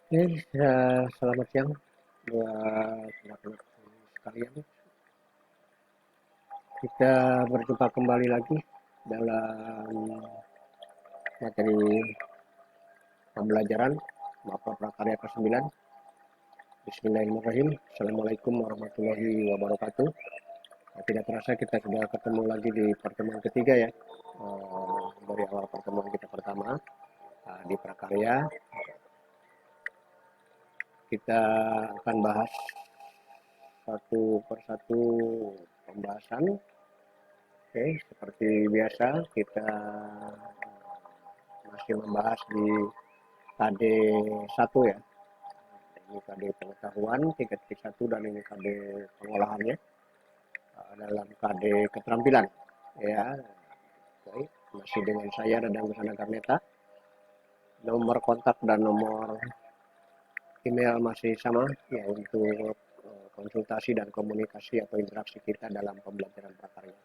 Selamat siang buat anak-anak sekalian. Kita berjumpa kembali lagi dalam materi pembelajaran mata prakarya ke-9. Bismillahirrahmanirrahim. Assalamualaikum warahmatullahi wabarakatuh. Tidak terasa kita sudah ketemu lagi di pertemuan ketiga ya. Dari awal pertemuan kita pertama di prakarya, kita akan bahas satu persatu pembahasan. Oke, seperti biasa kita masih membahas di KD 1 ya. Ini KD pengetahuan 3.1 dan ini KD pengolahannya dalam KD keterampilan. Ya, baik. Masih dengan saya Radang Gusana Garneta. Nomor kontak dan nomor email masih sama ya untuk konsultasi dan komunikasi atau interaksi kita dalam pembelajaran prakarya.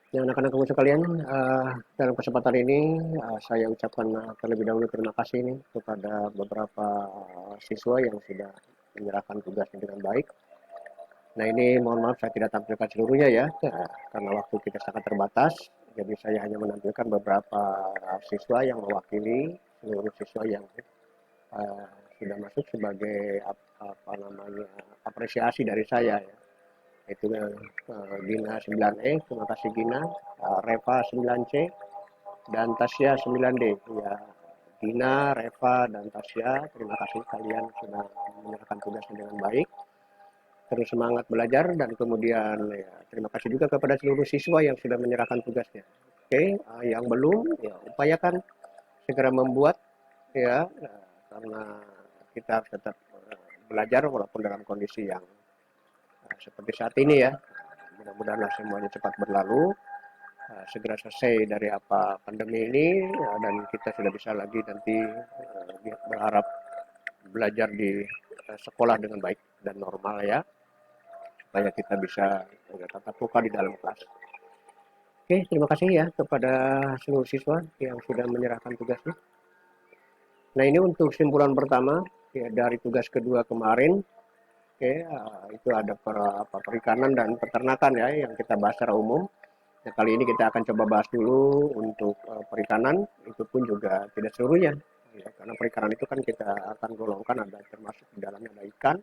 Yang anak-anak kamu sekalian, dalam kesempatan ini saya ucapkan terlebih dahulu terima kasih nih kepada beberapa siswa yang sudah menyerahkan tugasnya dengan baik. Nah ini mohon maaf saya tidak tampilkan seluruhnya ya, karena waktu kita sangat terbatas. Jadi saya hanya menampilkan beberapa siswa yang mewakili seluruh siswa yang uh, sudah masuk sebagai apa namanya apresiasi dari saya ya. Itu Gina 9E, terima kasih Gina, Reva 9C, dan Tasya 9D. Ya, Gina, Reva, dan Tasya, terima kasih kalian sudah menyerahkan tugasnya dengan baik. Terus semangat belajar dan kemudian ya, terima kasih juga kepada seluruh siswa yang sudah menyerahkan tugasnya. Oke, yang belum ya upayakan segera membuat ya karena kita harus tetap belajar walaupun dalam kondisi yang seperti saat ini ya. Mudah-mudahan semuanya cepat berlalu, segera selesai dari apa pandemi ini dan kita sudah bisa lagi nanti berharap belajar di sekolah dengan baik dan normal ya, supaya kita bisa tatap muka di dalam kelas. Oke, terima kasih ya kepada seluruh siswa yang sudah menyerahkan tugasnya. Nah ini untuk simpulan pertama ya, dari tugas kedua kemarin. Oke, itu ada perikanan dan peternakan ya yang kita bahas secara umum. Nah, kali ini kita akan coba bahas dulu untuk perikanan, itu pun juga tidak seluruhnya. Ya, karena perikanan itu kan kita akan golongkan ada termasuk di dalamnya ada ikan,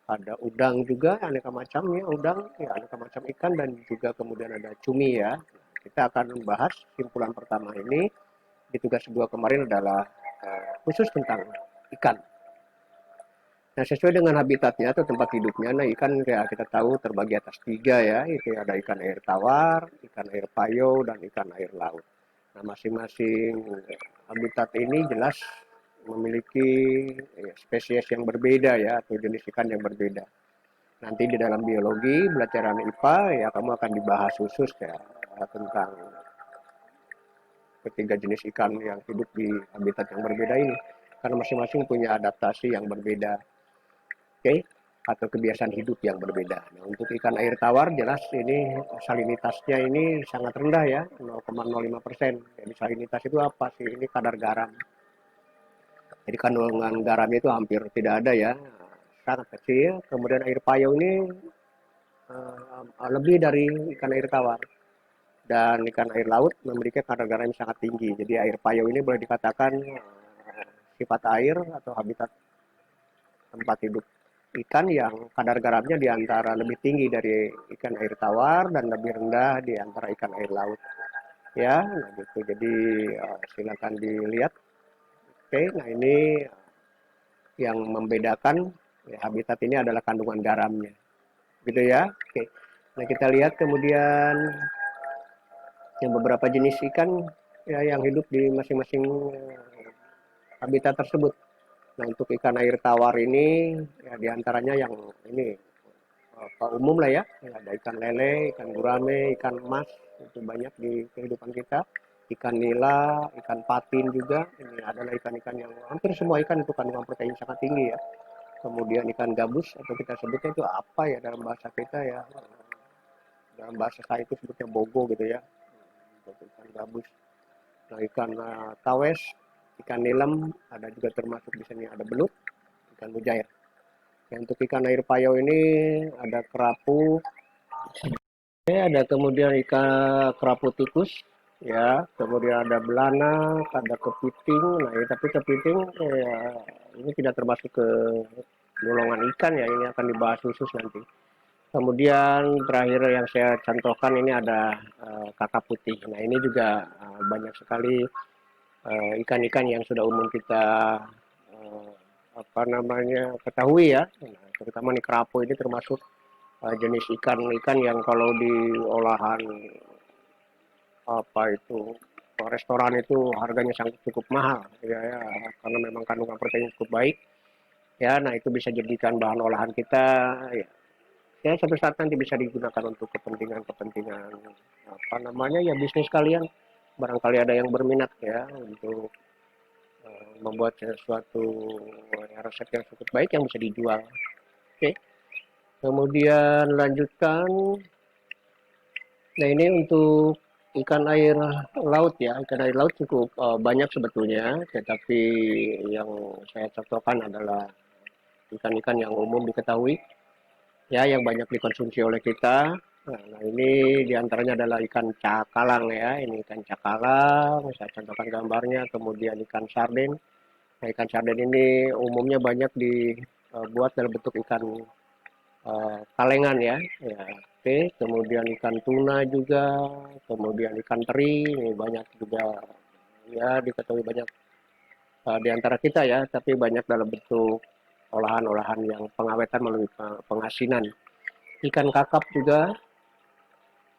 ada udang juga, aneka macam ya udang, ya aneka macam ikan dan juga kemudian ada cumi ya. Kita akan membahas simpulan pertama ini di tugas kedua kemarin adalah khusus tentang ikan. Nah, sesuai dengan habitatnya atau tempat hidupnya, nah ikan ya kita tahu terbagi atas tiga ya, itu ada ikan air tawar, ikan air payo, dan ikan air laut. Nah, masing-masing habitat ini jelas memiliki spesies yang berbeda ya, atau jenis ikan yang berbeda. Nanti di dalam biologi, pelajaran IPA, ya kamu akan dibahas khusus ya tentang ketiga jenis ikan yang hidup di habitat yang berbeda ini. Karena masing-masing punya adaptasi yang berbeda. Oke, atau kebiasaan hidup yang berbeda. Nah, untuk ikan air tawar jelas ini salinitasnya ini sangat rendah ya, 0,05%. Jadi salinitas itu apa sih? Ini kadar garam. Jadi kandungan garamnya itu hampir tidak ada ya, sangat kecil. Kemudian air payau ini lebih dari ikan air tawar. Dan ikan air laut memiliki kadar garam yang sangat tinggi. Jadi air payau ini boleh dikatakan sifat air atau habitat tempat hidup ikan yang kadar garamnya di antara lebih tinggi dari ikan air tawar dan lebih rendah di antara ikan air laut. Ya, nah gitu. Jadi silakan dilihat. Oke, nah ini yang membedakan ya, habitat ini adalah kandungan garamnya. Gitu ya. Oke. Nah, kita lihat kemudian yang beberapa jenis ikan ya, yang hidup di masing-masing habitat tersebut. Nah, untuk ikan air tawar ini ya diantaranya yang ini umum lah ya. Ada ikan lele, ikan gurame, ikan emas, itu banyak di kehidupan kita. Ikan nila, ikan patin juga, ini adalah ikan-ikan yang hampir semua ikan itu kandungan protein sangat tinggi ya. Kemudian ikan gabus atau kita sebutnya itu apa ya dalam bahasa kita ya, dalam bahasa saya itu sebutnya bogo gitu ya, untuk ikan gabus. ikan tawes, ikan nilam, ada juga termasuk di sini ada belut, ikan mujair. Untuk ikan air payau ini ada kerapu, ada kemudian ikan kerapu tikus, ya, kemudian ada belanak, ada kepiting. Nah, ya, tapi kepiting ya, ini tidak termasuk ke golongan ikan ya, ini akan dibahas khusus nanti. Kemudian terakhir yang saya contohkan ini ada kakap putih. Nah, ini juga banyak sekali ikan-ikan yang sudah umum kita uh, apa namanya ketahui ya. Nah, terutama nih kerapu ini termasuk jenis ikan-ikan yang kalau di olahan apa itu restoran itu harganya sangat cukup mahal ya, ya karena memang kandungan protein cukup baik ya. Nah, itu bisa jadikan bahan olahan kita ya, ya suatu saat nanti bisa digunakan untuk kepentingan-kepentingan apa namanya ya bisnis kalian, barangkali ada yang berminat ya untuk membuat sesuatu ya, resep yang cukup baik yang bisa dijual. Oke, kemudian lanjutkan. Nah, ini untuk ikan air laut ya, ikan air laut cukup banyak sebetulnya, tetapi yang saya contohkan adalah ikan-ikan yang umum diketahui ya, yang banyak dikonsumsi oleh kita. Nah, ini diantaranya adalah ikan cakalang ya, ini ikan cakalang, saya contohkan gambarnya, kemudian ikan sarden. Nah, ikan sarden ini umumnya banyak dibuat dalam bentuk ikan kalengan ya. Ya, oke. Kemudian ikan tuna juga, kemudian ikan teri, ini banyak juga ya diketahui banyak di antara kita ya, tapi banyak dalam bentuk olahan-olahan yang pengawetan melalui pengasinan. Ikan kakap juga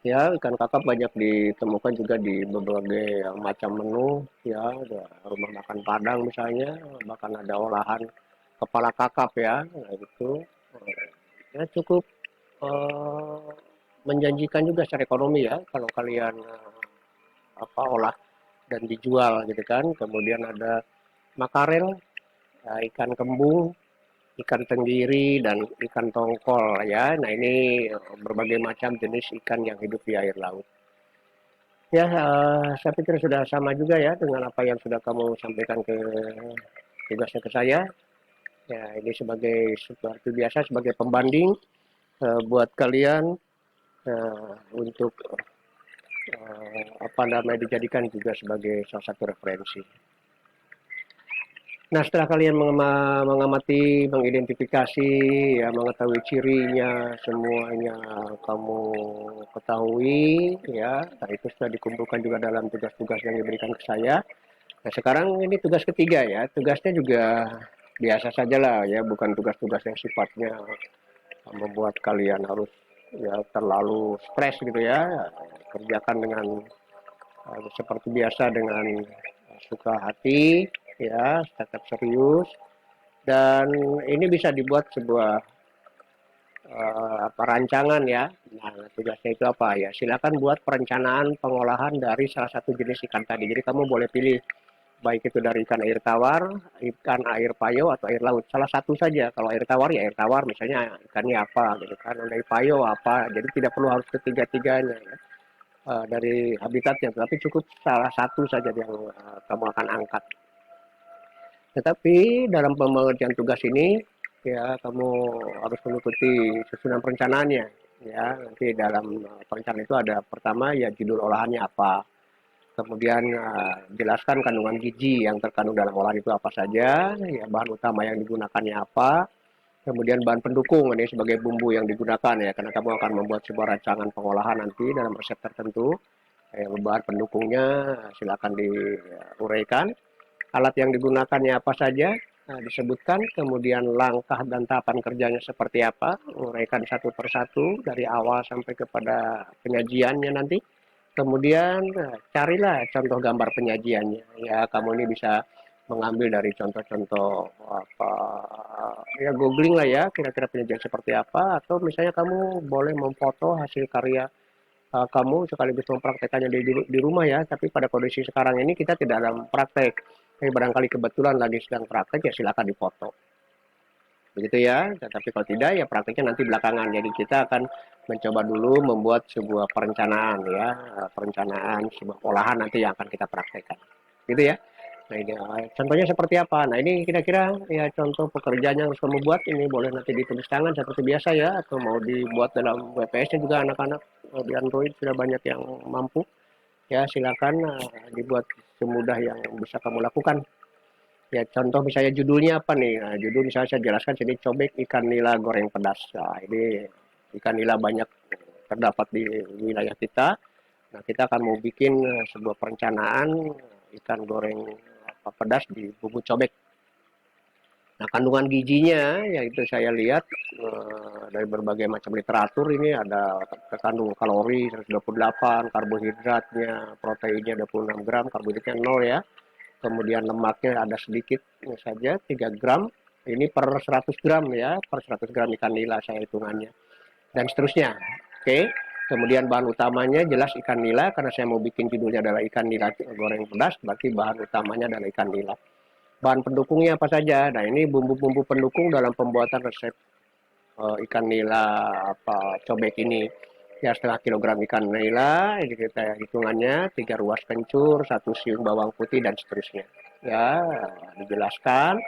ya, ikan kakap banyak ditemukan juga di berbagai macam menu ya, ada rumah makan Padang misalnya, bahkan ada olahan kepala kakap ya. Nah, itu ya cukup eh, menjanjikan juga secara ekonomi ya kalau kalian apa olah dan dijual gitu kan. Kemudian ada makarel, ya, ikan kembung, ikan tenggiri dan ikan tongkol ya. Nah, ini berbagai macam jenis ikan yang hidup di air laut. Ya, saya pikir sudah sama juga ya dengan apa yang sudah kamu sampaikan ke tugasnya ke saya. Ya, ini sebagai seperti biasa sebagai pembanding buat kalian untuk apa namanya dijadikan juga sebagai salah satu referensi. Nah, setelah kalian mengamati, mengidentifikasi, ya, mengetahui cirinya, semuanya kamu ketahui, ya, nah itu sudah dikumpulkan juga dalam tugas-tugas yang diberikan ke saya. Nah, sekarang ini tugas ketiga ya, tugasnya juga biasa saja lah ya, bukan tugas-tugas yang sifatnya membuat kalian harus ya terlalu stres gitu ya, kerjakan dengan seperti biasa dengan suka hati ya, tetap serius dan ini bisa dibuat sebuah apa rancangan ya. Nah, tugasnya itu apa ya? Silakan buat perencanaan pengolahan dari salah satu jenis ikan tadi. Jadi kamu boleh pilih baik itu dari ikan air tawar, ikan air payau atau air laut. Salah satu saja. Kalau air tawar ya air tawar, misalnya ikannya apa gitu kan. Dari payau apa. Jadi tidak perlu harus ketiga-tiganya ya. Dari habitatnya, tapi cukup salah satu saja yang kamu akan angkat. Tetapi dalam pengerjaan tugas ini ya kamu harus mengikuti susunan perencanaannya ya. Nanti dalam perencanaan itu ada pertama ya judul olahannya apa. Kemudian jelaskan kandungan gizi yang terkandung dalam olahan itu apa saja, ya bahan utama yang digunakannya apa. Kemudian bahan pendukung ini sebagai bumbu yang digunakan ya karena kamu akan membuat sebuah rancangan pengolahan nanti dalam resep tertentu. Bahan pendukungnya silakan diuraikan, alat yang digunakannya apa saja disebutkan, kemudian langkah dan tahapan kerjanya seperti apa, uraikan satu persatu dari awal sampai kepada penyajiannya nanti. Kemudian carilah contoh gambar penyajiannya. Ya, kamu ini bisa mengambil dari contoh-contoh apa ya googling lah ya kira-kira penyajian seperti apa atau misalnya kamu boleh memfoto hasil karya kamu sekaligus mempraktekannya di rumah ya. Tapi pada kondisi sekarang ini kita tidak dalam praktek. Tapi barangkali kebetulan lagi sedang praktek ya silakan difoto. begitu ya. Tetapi kalau tidak ya prakteknya nanti belakangan. Jadi kita akan mencoba dulu membuat sebuah perencanaan ya, perencanaan sebuah olahan nanti yang akan kita praktekkan. Gitu ya. Nah ini contohnya seperti apa? Nah ini kira-kira ya contoh pekerjaan yang harus kamu buat ini boleh nanti ditulis tangan seperti biasa ya, atau mau dibuat dalam WPS-nya juga anak-anak di Android sudah banyak yang mampu. Ya silakan dibuat semudah yang bisa kamu lakukan. Ya contoh misalnya judulnya apa nih? Nah, judul misalnya saya jelaskan sini cobek ikan nila goreng pedas. Nah, ini ikan nila banyak terdapat di wilayah kita. Nah, kita akan mau bikin sebuah perencanaan ikan goreng apa pedas di bumbu cobek. Nah, kandungan gizinya yaitu saya lihat dari berbagai macam literatur ini ada terkandung kalori 128, karbohidratnya, proteinnya 26 gram, karbohidratnya 0 ya. Kemudian lemaknya ada sedikit saja 3 gram. Ini per 100 gram ya, per 100 gram ikan nila saya hitungannya. Dan seterusnya. Oke. Kemudian bahan utamanya jelas ikan nila karena saya mau bikin judulnya adalah ikan nila goreng pedas, berarti bahan utamanya adalah ikan nila. Bahan pendukungnya apa saja? Nah, ini bumbu-bumbu pendukung dalam pembuatan resep ikan nila apa cobek ini. Ya setengah kilogram ikan nila, ini kita hitungannya 3 ruas kencur, 1 siung bawang putih dan seterusnya. Ya, dijelaskan.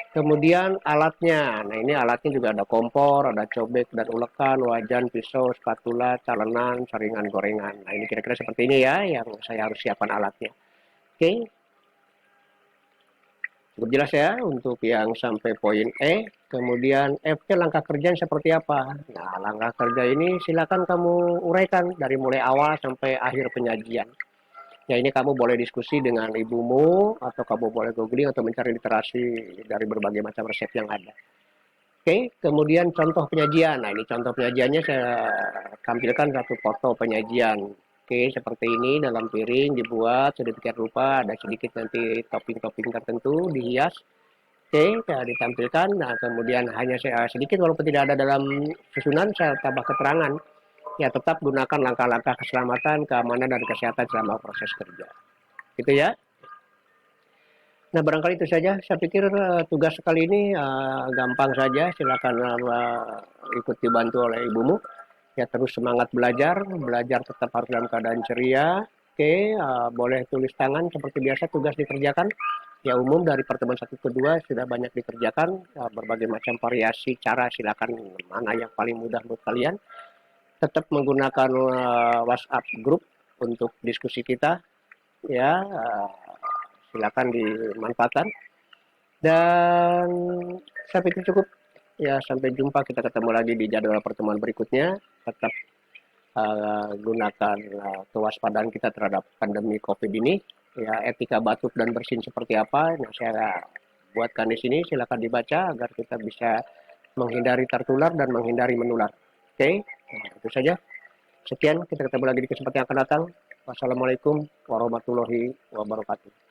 Kemudian alatnya, nah ini alatnya juga ada kompor, ada cobek dan ulekan, wajan, pisau, spatula, calenan, saringan gorengan. Nah ini kira-kira seperti ini ya yang saya harus siapkan alatnya. Oke, cukup jelas ya untuk yang sampai poin E. Kemudian F-nya langkah kerja seperti apa? Nah, langkah kerja ini silakan kamu uraikan dari mulai awal sampai akhir penyajian. Ya ini kamu boleh diskusi dengan ibumu atau kamu boleh googling atau mencari literasi dari berbagai macam resep yang ada. Oke, kemudian contoh penyajian. Nah, ini contoh penyajiannya saya tampilkan satu foto penyajian. Oke, seperti ini dalam piring dibuat sedemikian rupa, ada sedikit nanti topping-topping tertentu dihias. Oke, saya ditampilkan. Nah, kemudian hanya saya sedikit walaupun tidak ada dalam susunan, saya tambah keterangan. Ya, tetap gunakan langkah-langkah keselamatan, keamanan, dan kesehatan selama proses kerja. Gitu ya. Nah, barangkali itu saja. Saya pikir tugas kali ini gampang saja. Silakan ikut dibantu oleh ibumu. Ya, terus semangat belajar. Belajar tetap harus dalam keadaan ceria. Oke, boleh tulis tangan seperti biasa tugas dikerjakan. Ya, umum dari pertemuan 1 ke 2 sudah banyak dikerjakan. Berbagai macam variasi cara silakan mana yang paling mudah buat kalian. Tetap menggunakan WhatsApp grup untuk diskusi kita. Ya, silakan dimanfaatkan. Dan saya pikir cukup. Ya, sampai jumpa. Kita ketemu lagi di jadwal pertemuan berikutnya. Tetap gunakan kewaspadaan kita terhadap pandemi COVID ini. Ya, etika batuk dan bersin seperti apa? Nah, saya buatkan di sini. Silakan dibaca agar kita bisa menghindari tertular dan menghindari menular. Oke, nah, itu saja. Sekian, kita ketemu lagi di kesempatan yang akan datang. Wassalamualaikum warahmatullahi wabarakatuh.